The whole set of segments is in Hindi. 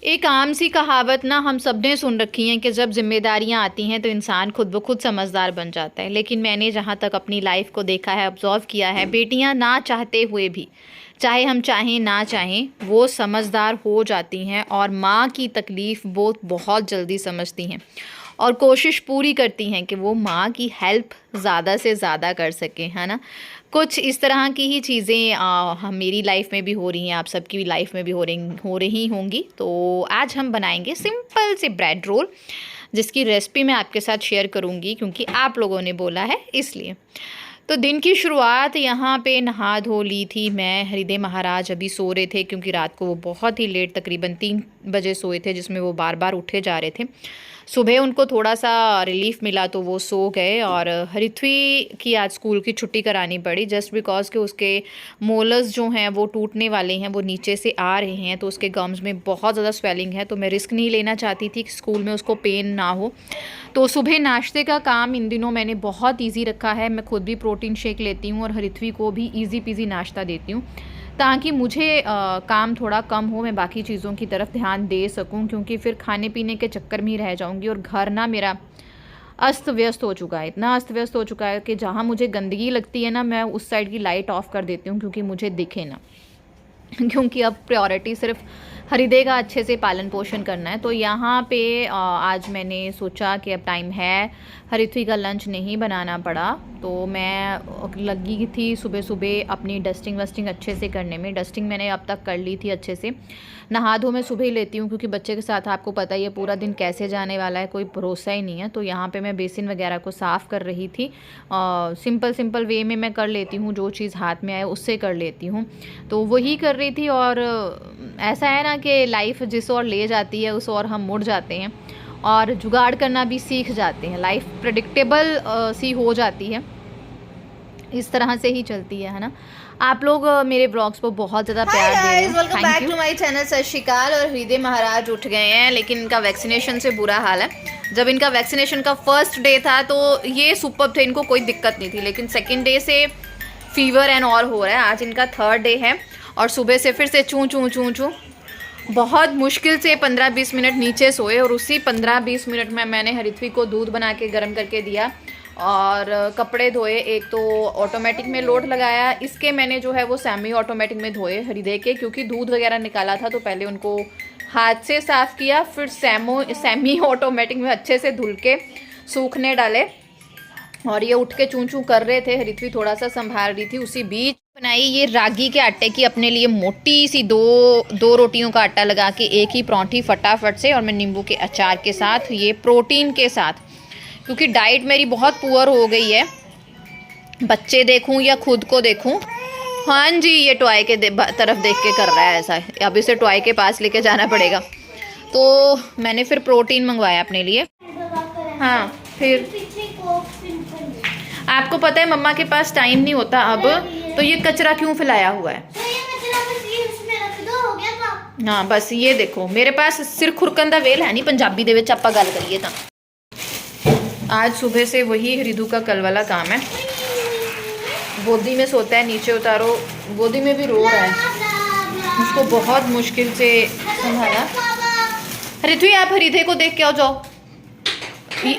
एक आम सी कहावत ना हम सब ने सुन रखी है कि जब जिम्मेदारियां आती हैं तो इंसान खुद ब खुद समझदार बन जाता है। लेकिन मैंने जहाँ तक अपनी लाइफ को देखा है, ऑब्जर्व किया है, बेटियां ना चाहते हुए भी, चाहे हम चाहें ना चाहें, वो समझदार हो जाती हैं और माँ की तकलीफ़ वो बहुत जल्दी समझती हैं और कोशिश पूरी करती हैं कि वो माँ की हेल्प ज़्यादा से ज़्यादा कर सकें, है ना। कुछ इस तरह की ही चीज़ें हम मेरी लाइफ में भी हो रही हैं, आप सबकी भी लाइफ में भी हो रही होंगी। तो आज हम बनाएंगे सिंपल से ब्रेड रोल, जिसकी रेसिपी मैं आपके साथ शेयर करूंगी क्योंकि आप लोगों ने बोला है इसलिए। तो दिन की शुरुआत यहाँ पे नहा धो ली थी मैं। हृदय महाराज अभी सो रहे थे क्योंकि रात को वो बहुत ही लेट, तकरीबन 3 बजे सोए थे, जिसमें वो बार बार उठे जा रहे थे। सुबह उनको थोड़ा सा रिलीफ मिला तो वो सो गए। और हरिथ्वी की आज स्कूल की छुट्टी करानी पड़ी जस्ट बिकॉज कि उसके मोलर्स जो हैं वो टूटने वाले हैं, वो नीचे से आ रहे हैं, तो उसके गम्स में बहुत ज़्यादा स्वेलिंग है। तो मैं रिस्क नहीं लेना चाहती थी कि स्कूल में उसको पेन ना हो। तो सुबह नाश्ते का काम इन दिनों मैंने बहुत ईजी रखा है। मैं खुद भी प्रोटीन शेक लेती हूँ और हरिथ्वी को भी ईजी पीजी नाश्ता देती हूँ, ताकि मुझे काम थोड़ा कम हो, मैं बाकी चीज़ों की तरफ ध्यान दे सकूं, क्योंकि फिर खाने पीने के चक्कर में ही रह जाऊंगी। और घर ना मेरा अस्त व्यस्त हो चुका है, इतना अस्त व्यस्त हो चुका है कि जहाँ मुझे गंदगी लगती है ना, मैं उस साइड की लाइट ऑफ कर देती हूँ क्योंकि मुझे दिखे ना। क्योंकि अब प्रायोरिटी सिर्फ हृदय का अच्छे से पालन पोषण करना है। तो यहाँ पे आज मैंने सोचा कि अब टाइम है, हरिथ्वी का लंच नहीं बनाना पड़ा, तो मैं लगी थी सुबह सुबह अपनी डस्टिंग वस्टिंग अच्छे से करने में। डस्टिंग मैंने अब तक कर ली थी अच्छे से। नहा धो मैं सुबह ही लेती हूँ क्योंकि बच्चे के साथ आपको पता ही है पूरा दिन कैसे जाने वाला है, कोई भरोसा ही नहीं है। तो यहाँ पे मैं बेसिन वगैरह को साफ़ कर रही थी। सिंपल सिंपल वे में मैं कर लेती हूँ, जो चीज़ हाथ में आए उससे कर लेती हूँ। तो वही कर रही थी। और ऐसा है ना कि लाइफ जिस ओर ले जाती है उस ओर हम मुड़ जाते हैं और जुगाड़ करना भी सीख जाते हैं। लाइफ प्रेडिक्टेबल सी हो जाती है, इस तरह से ही चलती है ना। आप लोग मेरे ब्लॉग्स को बहुत ज़्यादा प्यार दे रहे हैं। Welcome back to my channel. Sat Shri अकाल। और हृदय महाराज उठ गए हैं, लेकिन इनका वैक्सीनेशन से बुरा हाल है। जब इनका वैक्सीनेशन का फर्स्ट डे था तो ये सुपर थे, इनको कोई दिक्कत नहीं थी, लेकिन सेकेंड डे से फीवर एंड ऑल हो रहा है। आज इनका थर्ड डे है और सुबह से फिर से चूँ चूँ चूँ चूँ। बहुत मुश्किल से 15-20 मिनट नीचे सोए और उसी 15-20 मिनट में मैंने हरिथ्वी को दूध बना के गर्म करके दिया और कपड़े धोए। एक तो ऑटोमेटिक में लोड लगाया, इसके मैंने जो है वो सेमी ऑटोमेटिक में धोए हृदय के, क्योंकि दूध वगैरह निकाला था तो पहले उनको हाथ से साफ़ किया, फिर सेमी ऑटोमेटिक में अच्छे से धुल के सूखने डाले। और ये उठ के चूं चूं कर रहे थे, हरिथ्वी थोड़ा सा संभाल रही थी। उसी बीच बनाई ये रागी के आटे की अपने लिए मोटी सी दो रोटियों का आटा लगा के एक ही परांठी फटाफट से, और मैं नींबू के अचार के साथ, ये प्रोटीन के साथ, क्योंकि डाइट मेरी बहुत पुअर हो गई है, बच्चे देखूं या खुद को देखूं। हाँ जी, ये टॉय के तरफ देख के कर रहा है ऐसा, अब इसे टॉय के पास लेके जाना पड़ेगा। तो मैंने फिर प्रोटीन मंगवाया अपने लिए। हाँ, फिर आपको पता है मम्मा के पास टाइम नहीं होता अब, तो ये कचरा क्यों फैलाया हुआ है। हाँ बस ये देखो, मेरे पास सिर खुरकन दा वेल है नहीं, पंजाबी दे विच आपां गल करिए तां। आज सुबह से वही हृदू का कल वाला काम है। गोदी में सोता है, नीचे उतारो, गोदी में भी रो रहा है, उसको बहुत मुश्किल से संभाला। हृदू आप हृदय को देख के आओ, जाओ,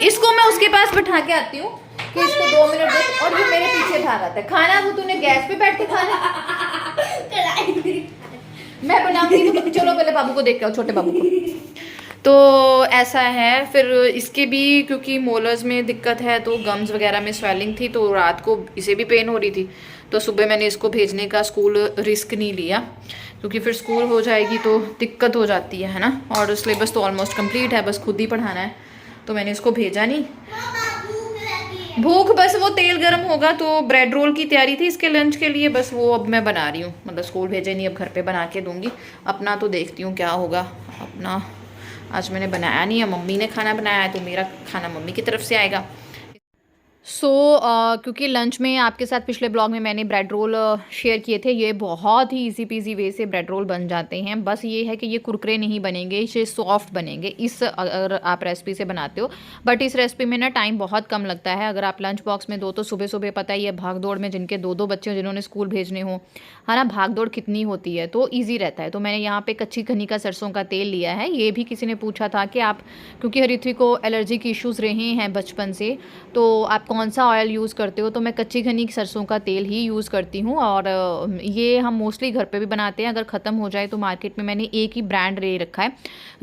इसको मैं उसके पास बैठा के आती हूँ कि इसको 2 मिनट दे। और ये मेरे पीछे भाग आता है। खाना वो तूने गैस पे बैठ के खाना, मैं बनाऊंगी तो चलो पहले बाबू को देख के आओ, छोटे बाबू को। तो ऐसा है। फिर इसके भी क्योंकि मोलर्स में दिक्कत है तो गम्स वगैरह में स्वेलिंग थी, तो रात को इसे भी पेन हो रही थी। तो सुबह मैंने इसको भेजने का स्कूल रिस्क नहीं लिया, क्योंकि फिर स्कूल हो जाएगी तो दिक्कत हो जाती है ना। और सिलेबस तो ऑलमोस्ट कंप्लीट है, बस खुद ही पढ़ाना है, तो मैंने इसको भेजा नहीं। भूख बस वो तेल गर्म होगा, तो ब्रेड रोल की तैयारी थी इसके लंच के लिए, बस वो अब मैं बना रही हूँ। मतलब स्कूल भेजे नहीं, अब घर पे बना के दूंगी। अपना तो देखती हूँ क्या होगा। अपना आज मैंने बनाया नहीं है, मम्मी ने खाना बनाया है, तो मेरा खाना मम्मी की तरफ से आएगा। क्योंकि लंच में आपके साथ पिछले ब्लॉग में मैंने ब्रेड रोल शेयर किए थे, ये बहुत ही इजी पीजी वे से ब्रेड रोल बन जाते हैं। बस ये है कि ये कुरकुरे नहीं बनेंगे, ये सॉफ्ट बनेंगे इस अगर आप रेसिपी से बनाते हो। बट इस रेसिपी में ना टाइम बहुत कम लगता है। अगर आप लंच बॉक्स में दो तो सुबह सुबह पता ही है भाग दौड़ में जिनके दो दो बच्चे जिन्होंने स्कूल भेजने हो, है ना, भाग दौड़ कितनी होती है, तो ईजी रहता है। तो मैंने यहाँ पे कच्ची घनी का सरसों का तेल लिया है। ये भी किसी ने पूछा था कि आप, क्योंकि हरिथ्वी को एलर्जी के इश्यूज़ रहे हैं बचपन से, तो आप कौन सा ऑयल यूज़ करते हो, तो मैं कच्ची घनी सरसों का तेल ही यूज़ करती हूँ। और ये हम मोस्टली घर पे भी बनाते हैं। अगर ख़त्म हो जाए तो मार्केट में मैंने एक ही ब्रांड ले रखा है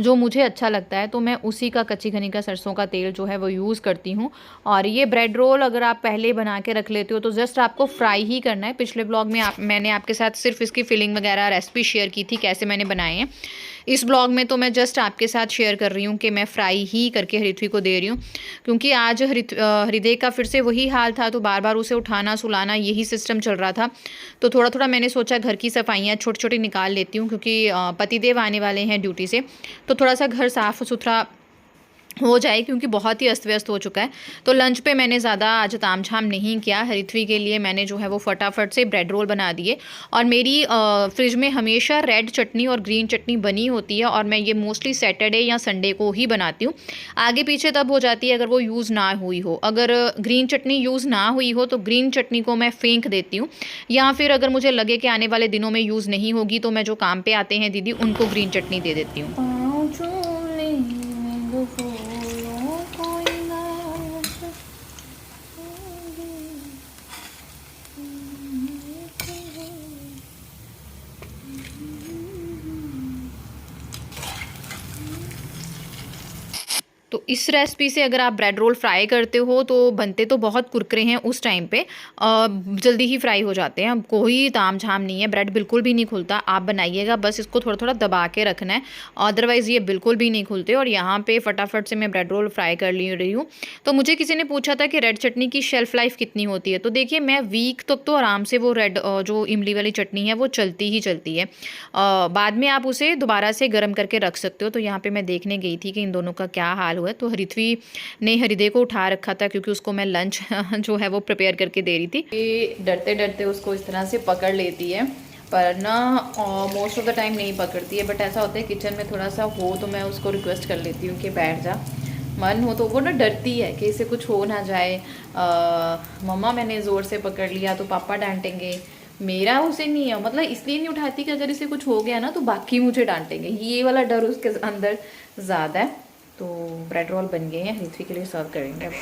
जो मुझे अच्छा लगता है, तो मैं उसी का कच्ची घनी का सरसों का तेल जो है वो यूज़ करती हूँ। और ये ब्रेड रोल अगर आप पहले बना के रख लेते हो तो जस्ट आपको फ्राई ही करना है। पिछले ब्लॉग में मैंने आपके साथ सिर्फ इसकी फिलिंग वगैरह रेसिपी शेयर की थी कैसे मैंने बनाए हैं। इस ब्लॉग में तो मैं जस्ट आपके साथ शेयर कर रही हूँ कि मैं फ्राई ही करके हरिथ्वी को दे रही हूँ, क्योंकि आज हृदय का फिर से वही हाल था, तो बार बार उसे उठाना सुलाना यही सिस्टम चल रहा था। तो थोड़ा थोड़ा मैंने सोचा घर की सफाइयाँ छोटी छोटी निकाल लेती हूँ, क्योंकि पतिदेव आने वाले हैं ड्यूटी से, तो थोड़ा सा घर साफ़ सुथरा हो जाए, क्योंकि बहुत ही अस्त व्यस्त हो चुका है। तो लंच पे मैंने ज़्यादा आज तामझाम नहीं किया। हरिथ्वी के लिए मैंने जो है वो फटाफट से ब्रेड रोल बना दिए। और मेरी फ्रिज में हमेशा रेड चटनी और ग्रीन चटनी बनी होती है, और मैं ये मोस्टली सैटरडे या संडे को ही बनाती हूँ। आगे पीछे तब हो जाती है अगर वो यूज़ ना हुई हो। अगर ग्रीन चटनी यूज़ ना हुई हो तो ग्रीन चटनी को मैं फेंक देती हूँ, या फिर अगर मुझे लगे कि आने वाले दिनों में यूज़ नहीं होगी तो मैं जो काम पे आते हैं दीदी उनको ग्रीन चटनी दे देती हूँ। तो इस रेसिपी से अगर आप ब्रेड रोल फ्राई करते हो तो बनते तो बहुत कुरकुरे हैं उस टाइम पे, जल्दी ही फ्राई हो जाते हैं। कोई ताम झाम नहीं है, ब्रेड बिल्कुल भी नहीं खुलता। आप बनाइएगा, बस इसको थोड़ा थोड़ा दबा के रखना है, अदरवाइज़ ये बिल्कुल भी नहीं खुलते। और यहाँ पे फटाफट से मैं ब्रेड रोल फ्राई कर ले रही हूँ। तो मुझे किसी ने पूछा था कि रेड चटनी की शेल्फ़ लाइफ कितनी होती है, तो देखिए मैं वीक तक तो आराम से वो रेड जो इमली वाली चटनी है वो चलती ही चलती है। बाद में आप उसे दोबारा से गर्म करके रख सकते हो। तो यहाँ पे मैं देखने गई थी कि इन दोनों का क्या हाल हुआ है। तो हरिथ्वी ने हृदय को उठा रखा था, क्योंकि उसको मैं लंच जो है वो प्रिपेयर करके दे रही थी। ये डरते डरते उसको इस तरह से पकड़ लेती है, पर ना मोस्ट ऑफ द टाइम नहीं पकड़ती है। बट ऐसा होता है किचन में थोड़ा सा हो तो मैं उसको रिक्वेस्ट कर लेती हूँ कि बैठ जा, मन हो तो। वो ना डरती है कि इसे कुछ हो ना जाए, मम्मा मैंने ज़ोर से पकड़ लिया तो पापा डांटेंगे। मेरा उसे नहीं है, मतलब इसलिए नहीं उठाती कि अगर इसे कुछ हो गया ना तो बाकी मुझे डांटेंगे, ये वाला डर उसके अंदर ज़्यादा है। तो ब्रेड रोल बन गए हैं, हृथ्वी के लिए सर्व करेंगे अब।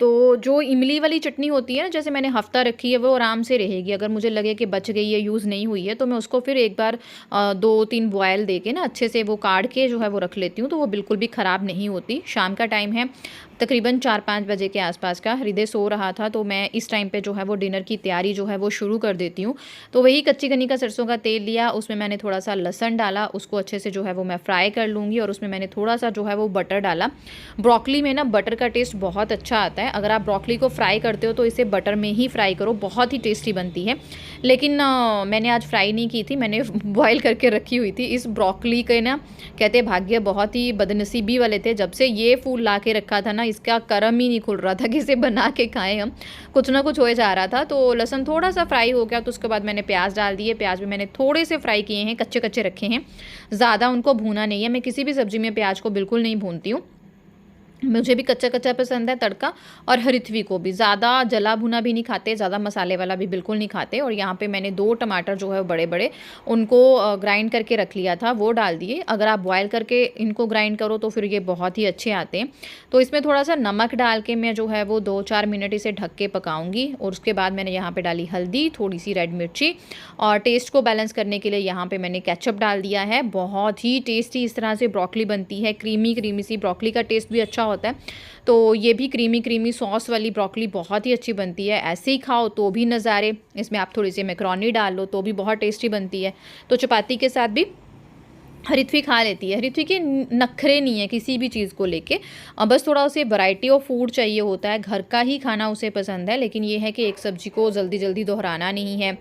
तो जो इमली वाली चटनी होती है ना, जैसे मैंने हफ्ता रखी है, वो आराम से रहेगी। अगर मुझे लगे कि बच गई है, यूज़ नहीं हुई है, तो मैं उसको फिर एक बार 2-3 बॉयल दे के ना अच्छे से वो काट के जो है वो रख लेती हूँ, तो वो बिल्कुल भी ख़राब नहीं होती। शाम का टाइम है, तकरीबन 4-5 बजे के आसपास का। हृदय सो रहा था, तो मैं इस टाइम पे जो है वो डिनर की तैयारी जो है वो शुरू कर देती हूँ। तो वही कच्ची घनी का सरसों का तेल लिया, उसमें मैंने थोड़ा सा लहसुन डाला, उसको अच्छे से जो है वो मैं फ्राई कर लूँगी। और उसमें मैंने थोड़ा सा जो है वो बटर डाला। ब्रोकली में ना बटर का टेस्ट बहुत अच्छा आता है। अगर आप ब्रोकली को फ्राई करते हो तो इसे बटर में ही फ्राई करो, बहुत ही टेस्टी बनती है। लेकिन मैंने आज फ्राई नहीं की थी, मैंने बॉयल करके रखी हुई थी। इस ब्रोकली के ना कहते भाग्य बहुत ही बदनसीबी वाले थे, जब से ये फूल ला के रखा था ना, इसका करम ही नहीं खुल रहा था कि इसे बना के खाएं हम। कुछ ना कुछ हो जा रहा था। तो लहसुन थोड़ा सा फ्राई हो गया, तो उसके बाद मैंने प्याज डाल दिए। प्याज भी मैंने थोड़े से फ्राई किए हैं, कच्चे कच्चे रखे हैं, ज़्यादा उनको भूना नहीं है। मैं किसी भी सब्ज़ी में प्याज को बिल्कुल नहीं भूनती हूँ, मुझे भी कच्चा कच्चा पसंद है तड़का। और हृथ्वी को भी ज़्यादा जला भुना भी नहीं खाते, ज़्यादा मसाले वाला भी बिल्कुल नहीं खाते। और यहाँ पे मैंने 2 टमाटर जो है बड़े बड़े, उनको ग्राइंड करके रख लिया था, वो डाल दिए। अगर आप बॉयल करके इनको ग्राइंड करो तो फिर ये बहुत ही अच्छे आते हैं। तो इसमें थोड़ा सा नमक डाल के मैं जो है वो 2-4 मिनट इसे ढक के पकाऊँगी। और उसके बाद मैंने यहाँ पर डाली हल्दी, थोड़ी सी रेड मिर्ची, और टेस्ट को बैलेंस करने के लिए यहाँ पर मैंने केचप डाल दिया है। बहुत ही टेस्टी इस तरह से ब्रोकली बनती है, क्रीमी क्रीमी सी। ब्रोकली का टेस्ट भी अच्छा होता है, तो ये भी क्रीमी क्रीमी सॉस वाली ब्रोकली बहुत ही अच्छी बनती है। ऐसे ही खाओ तो भी नज़ारे, इसमें आप थोड़ी सी मैक्रोनी डाल लो तो भी बहुत टेस्टी बनती है। तो चपाती के साथ भी हरिथ्वी खा लेती है। हरिथ्वी के नखरे नहीं है किसी भी चीज़ को लेके, बस थोड़ा उसे वैरायटी ऑफ फूड चाहिए होता है, घर का ही खाना उसे पसंद है। लेकिन ये है कि एक सब्जी को जल्दी जल्दी दोहराना नहीं है,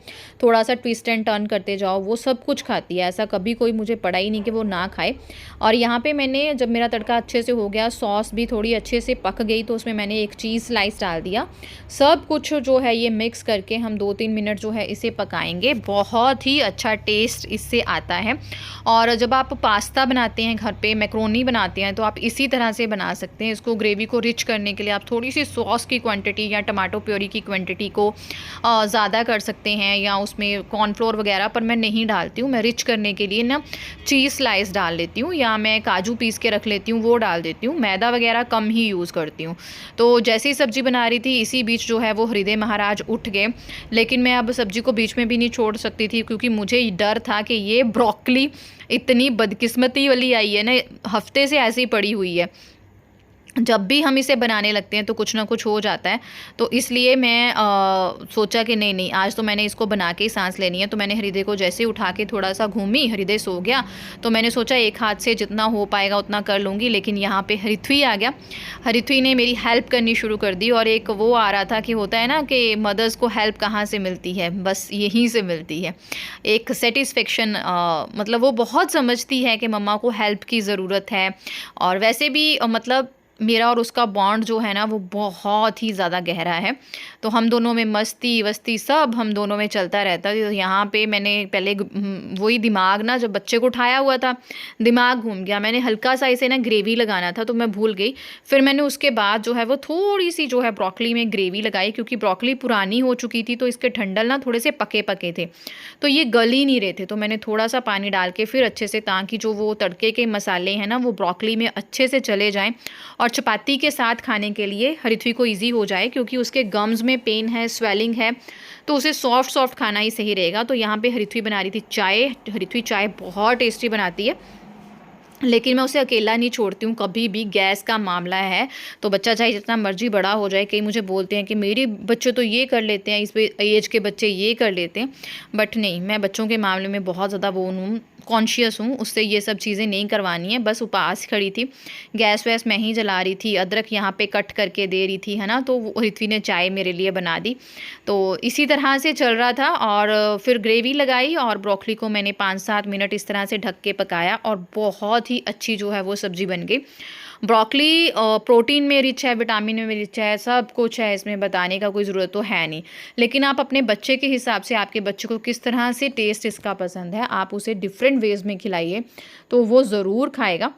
थोड़ा सा ट्विस्ट एंड टर्न करते जाओ, वो सब कुछ खाती है। ऐसा कभी कोई मुझे पड़ा ही नहीं कि वो ना खाए। और यहाँ पे मैंने जब मेरा तड़का अच्छे से हो गया, सॉस भी थोड़ी अच्छे से पक गई, तो उसमें मैंने एक चीज़ स्लाइस डाल दिया। सब कुछ जो है ये मिक्स करके हम 2-3 मिनट जो है इसे पकाएंगे। बहुत ही अच्छा टेस्ट इससे आता है। और जब आप पास्ता बनाते हैं घर पे, मैक्रोनी बनाते हैं, तो आप इसी तरह से बना सकते हैं। इसको ग्रेवी को रिच करने के लिए आप थोड़ी सी सॉस की क्वांटिटी या टमाटो प्योरी की क्वांटिटी को ज़्यादा कर सकते हैं, या उसमें कॉर्नफ्लोर वगैरह, पर मैं नहीं डालती हूँ। मैं रिच करने के लिए ना चीज़ स्लाइस डाल लेती हूँ, या मैं काजू पीस के रख लेती हूँ, वो डाल देती हूँ। मैदा वगैरह कम ही यूज़ करती हूँ। तो जैसे ही सब्ज़ी बना रही थी, इसी बीच जो है वो हृदय महाराज उठ गए। लेकिन मैं अब सब्ज़ी को बीच में भी नहीं छोड़ सकती थी, क्योंकि मुझे डर था कि ये ब्रोकली इतनी बदकिस्मती वाली आई है ना, हफ्ते से ऐसी पड़ी हुई है। जब भी हम इसे बनाने लगते हैं तो कुछ ना कुछ हो जाता है। तो इसलिए मैं सोचा कि नहीं आज तो मैंने इसको बना के ही सांस लेनी है। तो मैंने हृदय को जैसे उठा के थोड़ा सा घूमी, हृदय सो गया, तो मैंने सोचा एक हाथ से जितना हो पाएगा उतना कर लूँगी। लेकिन यहाँ पे हृथ्वी आ गया। हृथ्वी ने मेरी हेल्प करनी शुरू कर दी। और एक वो आ रहा था कि होता है ना कि मदर्स को हेल्प कहाँ से मिलती है, बस यहीं से मिलती है। एक सेटिस्फेक्शन, मतलब वो बहुत समझती है कि मम्मा को हेल्प की ज़रूरत है। और वैसे भी मतलब मेरा और उसका बॉन्ड जो है ना वो बहुत ही ज़्यादा गहरा है। तो हम दोनों में मस्ती वस्ती सब हम दोनों में चलता रहता है। तो यहाँ पे मैंने पहले वही दिमाग ना, जब बच्चे को उठाया हुआ था, दिमाग घूम गया। मैंने हल्का सा इसे ना ग्रेवी लगाना था, तो मैं भूल गई। फिर मैंने उसके बाद जो है वो थोड़ी सी जो है ब्रोकली में ग्रेवी लगाई, क्योंकि ब्रोकली पुरानी हो चुकी थी, तो इसके ठंडल ना थोड़े से पके पके थे, तो ये गल ही नहीं रहे थे। तो मैंने थोड़ा सा पानी डाल के फिर अच्छे से, ताकि जो वो तड़के के मसाले हैं ना वो ब्रोकली में अच्छे से चले जाएँ, और चपाती के साथ खाने के लिए हृथ्वी को ईजी हो जाए, क्योंकि उसके गम्स में पेन है, स्वेलिंग है, तो उसे सॉफ्ट सॉफ्ट खाना ही सही रहेगा। तो यहाँ पे हृथ्वी बना रही थी चाय। हृथ्वी चाय बहुत टेस्टी बनाती है, लेकिन मैं उसे अकेला नहीं छोड़ती हूँ कभी भी। गैस का मामला है तो बच्चा चाहे जितना मर्जी बड़ा हो जाए, कई मुझे बोलते हैं कि मेरे बच्चे तो ये कर लेते हैं, इस एज के बच्चे ये कर लेते हैं, बट नहीं, मैं बच्चों के मामले में बहुत ज़्यादा वो हूँ, कॉन्शियस हूँ। उससे ये सब चीज़ें नहीं करवानी है। बस उपास खड़ी थी, गैस वैस मैं ही जला रही थी, अदरक यहाँ पे कट करके दे रही थी, है ना। तो हृथ्वी ने चाय मेरे लिए बना दी। तो इसी तरह से चल रहा था। और फिर ग्रेवी लगाई, और ब्रोकली को मैंने 5-7 मिनट इस तरह से ढक के पकाया, और बहुत ही अच्छी जो है वो सब्ज़ी बन गई। ब्रोकली प्रोटीन में रिच है, विटामिन में रिच है, सब कुछ है, इसमें बताने का कोई ज़रूरत तो है नहीं। लेकिन आप अपने बच्चे के हिसाब से, आपके बच्चे को किस तरह से टेस्ट इसका पसंद है, आप उसे डिफरेंट वेज़ में खिलाइए, तो वो ज़रूर खाएगा।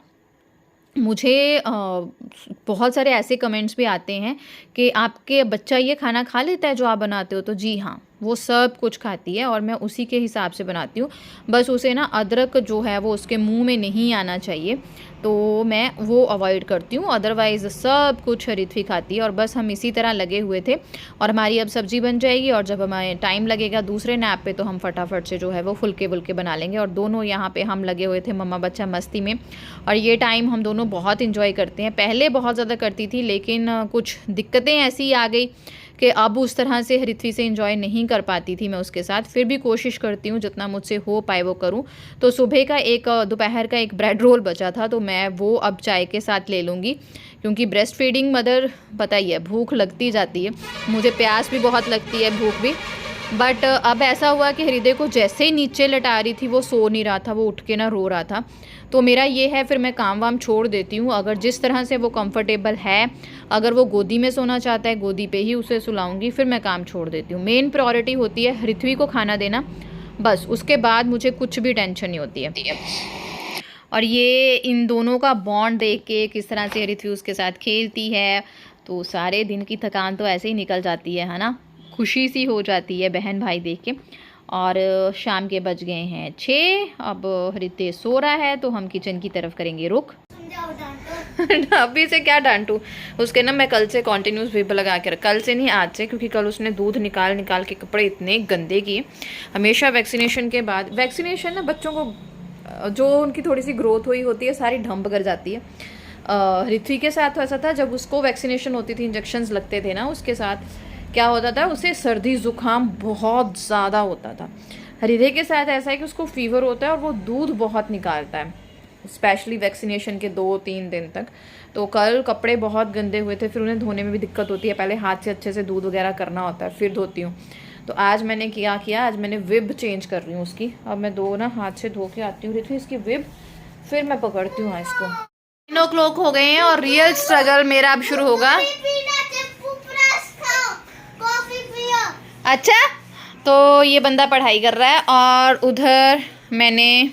मुझे बहुत सारे ऐसे कमेंट्स भी आते हैं कि आपके बच्चा ये खाना खा लेता है जो आप बनाते हो, तो जी हाँ, वो सब कुछ खाती है, और मैं उसी के हिसाब से बनाती हूँ। बस उसे ना अदरक जो है वो उसके मुंह में नहीं आना चाहिए, तो मैं वो अवॉइड करती हूँ। अदरवाइज़ सब कुछ हृथ्वी खाती है। और बस हम इसी तरह लगे हुए थे, और हमारी अब सब्ज़ी बन जाएगी, और जब हमें टाइम लगेगा दूसरे नैप पे, तो हम फटाफट से जो है वो फुल्के वुल्के बना लेंगे। और दोनों यहाँ पे हम लगे हुए थे मम्मा बच्चा मस्ती में, और ये टाइम हम दोनों बहुत इन्जॉय करते हैं। पहले बहुत ज़्यादा करती थी, लेकिन कुछ दिक्कतें ऐसी आ गई कि अब उस तरह से हृथ्वी से एंजॉय नहीं कर पाती थी मैं उसके साथ। फिर भी कोशिश करती हूँ जितना मुझसे हो पाए वो करूँ। तो सुबह का एक दोपहर का एक ब्रेड रोल बचा था, तो मैं वो अब चाय के साथ ले लूँगी, क्योंकि ब्रेस्ट फीडिंग मदर पता ही है, भूख लगती जाती है। मुझे प्यास भी बहुत लगती है, भूख भी। बट अब ऐसा हुआ कि हृदय को जैसे ही नीचे लटा रही थी, वो सो नहीं रहा था, वो उठ के ना रो रहा था। तो मेरा ये है, फिर मैं काम वाम छोड़ देती हूँ। अगर जिस तरह से वो कंफर्टेबल है, अगर वो गोदी में सोना चाहता है, गोदी पे ही उसे सुलाऊंगी, फिर मैं काम छोड़ देती हूँ। मेन प्रायोरिटी होती है हृथ्वी को खाना देना, बस उसके बाद मुझे कुछ भी टेंशन नहीं होती है। और ये इन दोनों का बॉन्ड देख के किस तरह से हृथ्वी उसके साथ खेलती है, तो सारे दिन की थकान तो ऐसे ही निकल जाती है ना। खुशी सी हो जाती है बहन भाई देख के। और शाम के बज गए हैं 6। अब हृदय सो रहा है, तो हम किचन की तरफ करेंगे रुख। अभी से क्या डांटूँ उसके ना, मैं कल से कॉन्टिन्यूस वेब लगा के कल से नहीं आज से, क्योंकि कल उसने दूध निकाल निकाल के कपड़े इतने गंदे किए। हमेशा वैक्सीनेशन के बाद, वैक्सीनेशन ना बच्चों को जो उनकी थोड़ी सी ग्रोथ हुई होती है सारी ढंप कर जाती है। हृथ्वी के साथ ऐसा था, जब उसको वैक्सीनेशन होती थी, इंजेक्शंस लगते थे ना, उसके साथ क्या होता था, उसे सर्दी ज़ुकाम बहुत ज़्यादा होता था। हरीरे के साथ ऐसा है कि उसको फीवर होता है और वो दूध बहुत निकालता है, स्पेशली वैक्सीनेशन के 2-3 दिन तक। तो कल कपड़े बहुत गंदे हुए थे, फिर उन्हें धोने में भी दिक्कत होती है, पहले हाथ से अच्छे से दूध वगैरह करना होता है फिर धोती हूँ। तो आज मैंने क्या किया, आज मैंने विब चेंज कर रही हूँ उसकी। अब मैं 2 ना हाथ से धो के आती हूँ रितु इसकी विब, फिर मैं पकड़ती हूँ इसको। 9 o'clock हो गए हैं और रियल स्ट्रगल मेरा अब शुरू होगा। अच्छा, तो ये बंदा पढ़ाई कर रहा है और उधर मैंने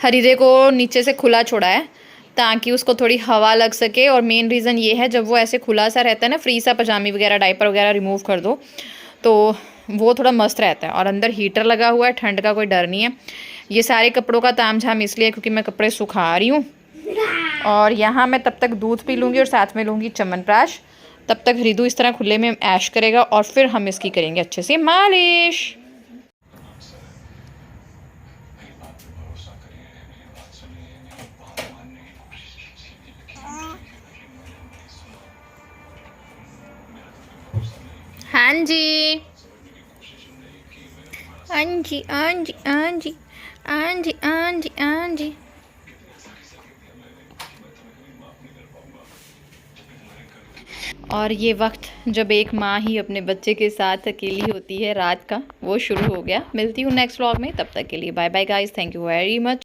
हरीरे को नीचे से खुला छोड़ा है ताकि उसको थोड़ी हवा लग सके। और मेन रीज़न ये है, जब वो ऐसे खुला सा रहता है ना, फ्री सा, पजामी वगैरह डायपर वगैरह रिमूव कर दो तो वो थोड़ा मस्त रहता है। और अंदर हीटर लगा हुआ है, ठंड का कोई डर नहीं है। ये सारे कपड़ों का तामझाम इसलिए क्योंकि मैं कपड़े सुखा रही हूँ। और यहाँ मैं तब तक दूध पी लूँगी और साथ में लूँगी च्यवनप्राश। तब तक रिदू इस तरह खुले में ऐश करेगा और फिर हम इसकी करेंगे अच्छे से मालिश। हाँ जी, हाँ जी, हाँ जी, हाँ जी, हाँ जी, हाँ जी, हाँ जी। और ये वक्त जब एक माँ ही अपने बच्चे के साथ अकेली होती है रात का, वो शुरू हो गया। मिलती हूँ नेक्स्ट व्लॉग में, तब तक के लिए bye bye guys, thank you very much.